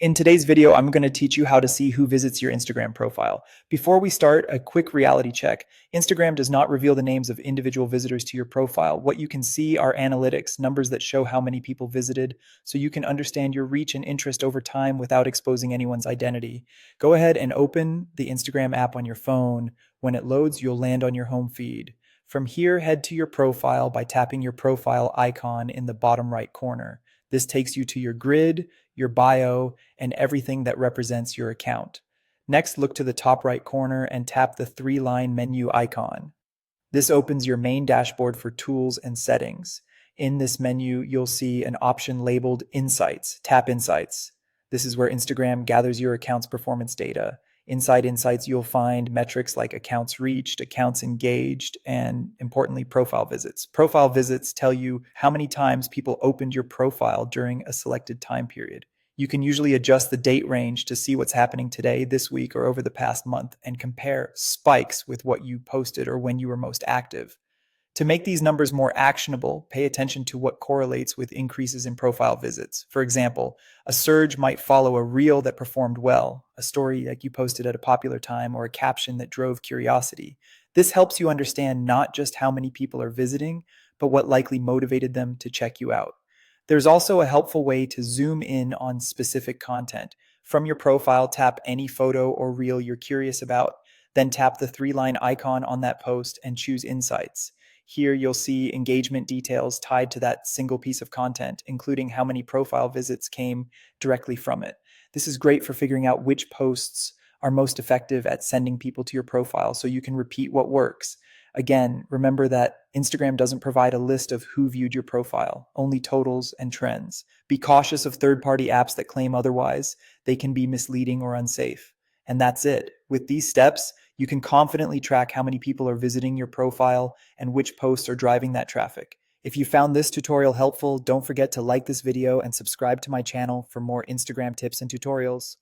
In today's video, I'm going to teach you how to see who visits your Instagram profile. Before we start, a quick reality check. Instagram does not reveal the names of individual visitors to your profile. What you can see are analytics, numbers that show how many people visited, so you can understand your reach and interest over time without exposing anyone's identity. Go ahead and open the Instagram app on your phone. When it loads, you'll land on your home feed. From here, head to your profile by tapping your profile icon in the bottom right corner. This takes you to your grid, your bio, and everything that represents your account. Next, look to the top right corner and tap the three-line menu icon. This opens your main dashboard for tools and settings. In this menu, you'll see an option labeled Insights. Tap Insights. This is where Instagram gathers your account's performance data. Inside Insights, you'll find metrics like accounts reached, accounts engaged, and importantly, profile visits. Profile visits tell you how many times people opened your profile during a selected time period. You can usually adjust the date range to see what's happening today, this week, or over the past month, and compare spikes with what you posted or when you were most active. To make these numbers more actionable, pay attention to what correlates with increases in profile visits. For example, a surge might follow a reel that performed well, a story like you posted at a popular time, or a caption that drove curiosity. This helps you understand not just how many people are visiting, but what likely motivated them to check you out. There's also a helpful way to zoom in on specific content. From your profile, tap any photo or reel you're curious about, then tap the three-line icon on that post and choose Insights. Here you'll see engagement details tied to that single piece of content, including how many profile visits came directly from it. This is great for figuring out which posts are most effective at sending people to your profile so you can repeat what works. Again, remember that Instagram doesn't provide a list of who viewed your profile, only totals and trends. Be cautious of third-party apps that claim otherwise. They can be misleading or unsafe. And that's it. With these steps, you can confidently track how many people are visiting your profile and which posts are driving that traffic. If you found this tutorial helpful, don't forget to like this video and subscribe to my channel for more Instagram tips and tutorials.